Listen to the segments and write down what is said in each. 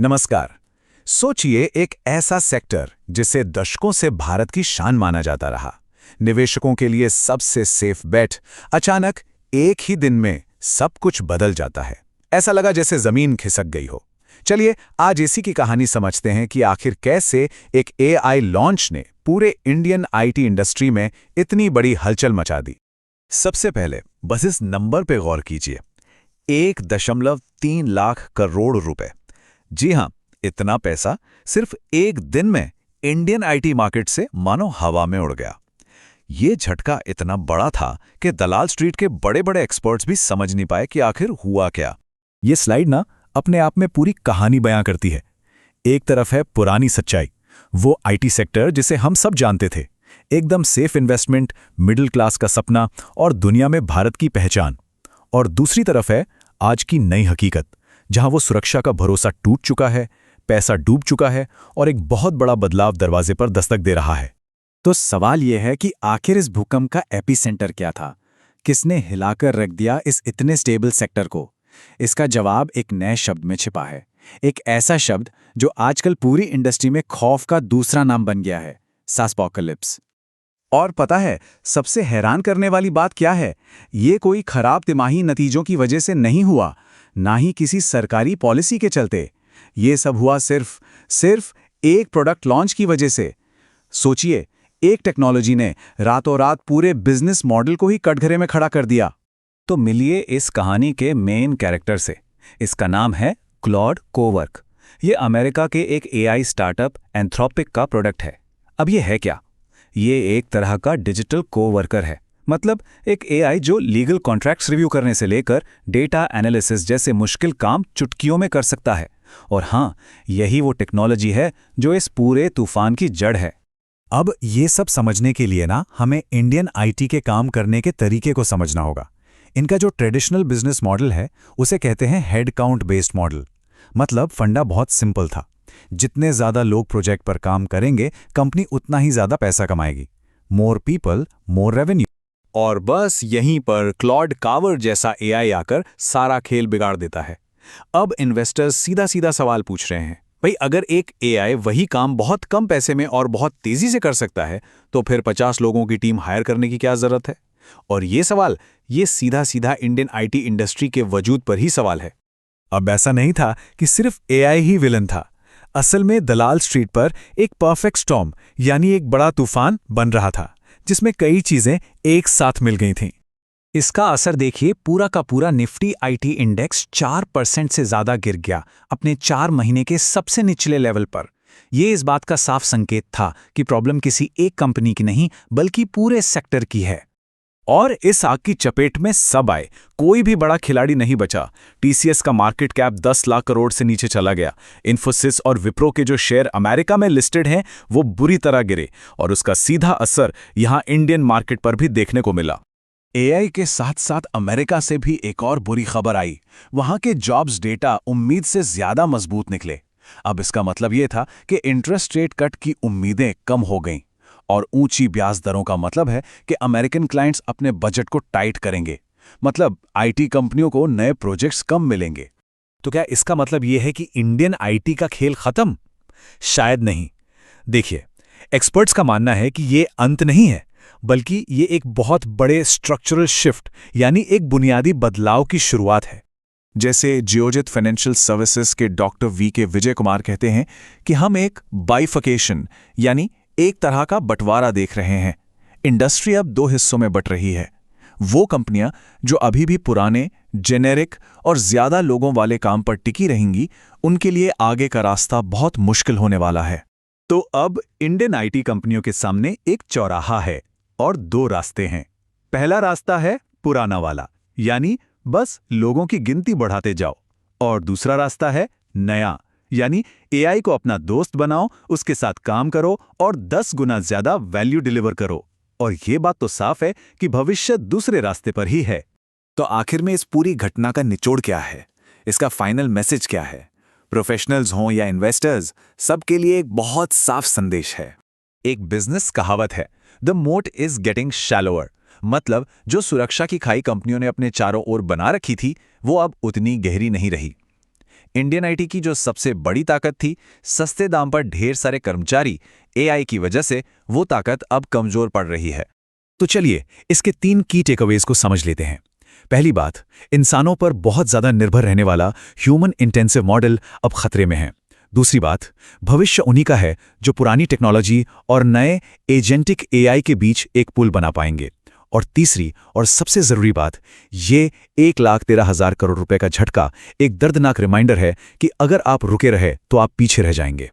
नमस्कार। सोचिए एक ऐसा सेक्टर जिसे दशकों से भारत की शान माना जाता रहा, निवेशकों के लिए सबसे सेफ बेट, अचानक एक ही दिन में सब कुछ बदल जाता है। ऐसा लगा जैसे जमीन खिसक गई हो। चलिए आज इसी की कहानी समझते हैं कि आखिर कैसे एक एआई लॉन्च ने पूरे इंडियन आईटी इंडस्ट्री में इतनी बड़ी हलचल मचा दी। सबसे पहले बस इस नंबर पे गौर कीजिए, 1.3 लाख करोड़ रुपए। जी हां, इतना पैसा सिर्फ एक दिन में इंडियन आईटी मार्केट से मानो हवा में उड़ गया। ये झटका इतना बड़ा था कि दलाल स्ट्रीट के बड़े-बड़े एक्सपर्ट्स भी समझ नहीं पाए कि आखिर हुआ क्या। ये स्लाइड ना अपने आप में पूरी कहानी बयां करती है। एक तरफ है पुरानी सच्चाई, वो आईटी सेक्टर जिसे हम सब जानते थे, एकदम सेफ इन्वेस्टमेंट, मिडिल क्लास का सपना और दुनिया में भारत की पहचान। और दूसरी तरफ है आज की नई हकीकत, जहां वो सुरक्षा का भरोसा टूट चुका है, पैसा डूब चुका है और एक बहुत बड़ा बदलाव दरवाजे पर दस्तक दे रहा है। तो सवाल यह है कि आखिर इस भूकंप का एपिसेंटर क्या था? किसने हिलाकर रख दिया इस इतने स्टेबल सेक्टर को? इसका जवाब एक नए शब्द में छिपा है, एक ऐसा शब्द जो आजकल पूरी इंडस्ट्री में खौफ का दूसरा नाम बन गया है, सास्पोकलिप्स। और पता है सबसे हैरान करने वाली बात क्या है? ये कोई खराब तिमाही नतीजों की वजह से नहीं हुआ, ना ही किसी सरकारी पॉलिसी के चलते। ये सब हुआ सिर्फ एक प्रोडक्ट लॉन्च की वजह से। सोचिए, एक टेक्नोलॉजी ने रातों रात पूरे बिजनेस मॉडल को ही कटघरे में खड़ा कर दिया। तो मिलिए इस कहानी के मेन कैरेक्टर से। इसका नाम है क्लॉड कोवर्क। ये अमेरिका के एक एआई स्टार्टअप एंथ्रोपिक का प्रोडक्ट है। अब ये है क्या? ये एक तरह का डिजिटल कोवर्कर है, मतलब एक एआई जो लीगल कॉन्ट्रैक्ट्स रिव्यू करने से लेकर डेटा एनालिसिस जैसे मुश्किल काम चुटकियों में कर सकता है। और हाँ, यही वो टेक्नोलॉजी है जो इस पूरे तूफान की जड़ है। अब ये सब समझने के लिए ना हमें इंडियन आईटी के काम करने के तरीके को समझना होगा। इनका जो ट्रेडिशनल बिजनेस मॉडल है उसे कहते हैं हेड काउंट बेस्ड मॉडल। मतलब फंडा बहुत सिंपल था, जितने ज्यादा लोग प्रोजेक्ट पर काम करेंगे कंपनी उतना ही ज्यादा पैसा कमाएगी। More people more revenue. और बस यहीं पर क्लॉड कावर जैसा एआई आकर सारा खेल बिगाड़ देता है। अब इन्वेस्टर्स सीधा सीधा सवाल पूछ रहे हैं, भाई अगर एक एआई वही काम बहुत कम पैसे में और बहुत तेजी से कर सकता है तो फिर 50 लोगों की टीम हायर करने की क्या जरूरत है? और ये सवाल ये सीधा सीधा इंडियन आईटी इंडस्ट्री के वजूद पर ही सवाल है। अब ऐसा नहीं था कि सिर्फ एआई ही विलन था। असल में दलाल स्ट्रीट पर एक परफेक्ट स्टॉर्म यानी एक बड़ा तूफान बन रहा था, जिसमें कई चीजें एक साथ मिल गई थीं। इसका असर देखिए, पूरा का पूरा निफ्टी आईटी इंडेक्स 4% से ज्यादा गिर गया अपने 4 महीने के सबसे निचले लेवल पर। यह इस बात का साफ संकेत था कि प्रॉब्लम किसी एक कंपनी की नहीं बल्कि पूरे सेक्टर की है। और इस आग की चपेट में सब आए, कोई भी बड़ा खिलाड़ी नहीं बचा। टीसीएस का मार्केट कैप 10 लाख करोड़ से नीचे चला गया। इन्फोसिस और विप्रो के जो शेयर अमेरिका में लिस्टेड हैं वो बुरी तरह गिरे और उसका सीधा असर यहां इंडियन मार्केट पर भी देखने को मिला। एआई के साथ साथ अमेरिका से भी एक और बुरी खबर आई। वहां के जॉब्स डेटा उम्मीद से ज्यादा मजबूत निकले। अब इसका मतलब यह था कि इंटरेस्ट रेट कट की उम्मीदें कम हो गईं और ऊंची ब्याज दरों का मतलब है कि अमेरिकन क्लाइंट्स अपने बजट को टाइट करेंगे। मतलब आईटी कंपनियों को नए प्रोजेक्ट्स कम मिलेंगे। तो क्या इसका मतलब यह है कि इंडियन आईटी का खेल खत्म? शायद नहीं। देखिए, एक्सपर्ट्स का मानना है कि यह अंत नहीं है, बल्कि ये एक बहुत बड़े स्ट्रक्चरल शिफ्ट यानी एक बुनियादी बदलाव की शुरुआत है। जैसे जियोजित फाइनेंशियल सर्विसेज के डॉक्टर वी के विजय कुमार कहते हैं कि हम एक बाइफकेशन यानी एक तरह का बंटवारा देख रहे हैं। इंडस्ट्री अब 2 हिस्सों में बट रही है। वो कंपनियां जो अभी भी पुराने, जेनेरिक और ज्यादा लोगों वाले काम पर टिकी रहेंगी, उनके लिए आगे का रास्ता बहुत मुश्किल होने वाला है। तो अब इंडियन आईटी कंपनियों के सामने एक चौराहा है और 2 रास्ते हैं। पहला रास्ता है पुराना वाला, यानी बस लोगों की गिनती बढ़ाते जाओ। और दूसरा रास्ता है नया, यानी एआई को अपना दोस्त बनाओ, उसके साथ काम करो और 10 गुना ज्यादा वैल्यू डिलीवर करो। और ये बात तो साफ है कि भविष्य दूसरे रास्ते पर ही है। तो आखिर में इस पूरी घटना का निचोड़ क्या है? इसका फाइनल मैसेज क्या है? प्रोफेशनल्स हों या इन्वेस्टर्स, सबके लिए एक बहुत साफ संदेश है। एक बिजनेस कहावत है, द मोट इज गेटिंग शैलोअर। मतलब जो सुरक्षा की खाई कंपनियों ने अपने चारों ओर बना रखी थी वो अब उतनी गहरी नहीं रही। इंडियन आईटी की जो सबसे बड़ी ताकत थी, सस्ते दाम पर ढेर सारे कर्मचारी, एआई की वजह से वो ताकत अब कमजोर पड़ रही है। तो चलिए इसके 3 की टेकअवेज को समझ लेते हैं। पहली बात, इंसानों पर बहुत ज्यादा निर्भर रहने वाला ह्यूमन इंटेंसिव मॉडल अब खतरे में है। दूसरी बात, भविष्य उन्हीं का है जो पुरानी टेक्नोलॉजी और नए एजेंटिक एआई के बीच एक पुल बना पाएंगे। और तीसरी और सबसे जरूरी बात, ये 1,13,000 करोड़ रुपए का झटका एक दर्दनाक रिमाइंडर है कि अगर आप रुके रहे तो आप पीछे रह जाएंगे।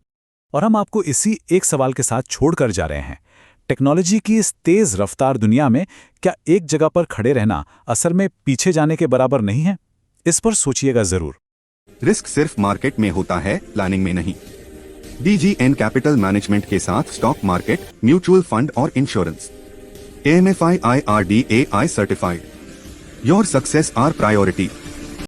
और हम आपको इसी एक सवाल के साथ छोड़कर जा रहे हैं। टेक्नोलॉजी की इस तेज रफ्तार दुनिया में क्या एक जगह पर खड़े रहना असल में पीछे जाने के बराबर नहीं है? इस पर सोचिएगा जरूर। रिस्क सिर्फ मार्केट में होता है, प्लानिंग में नहीं। DGN कैपिटल मैनेजमेंट के साथ स्टॉक मार्केट, म्यूचुअल फंड और insurance. AMFI IRDAI certified. Your success our priority.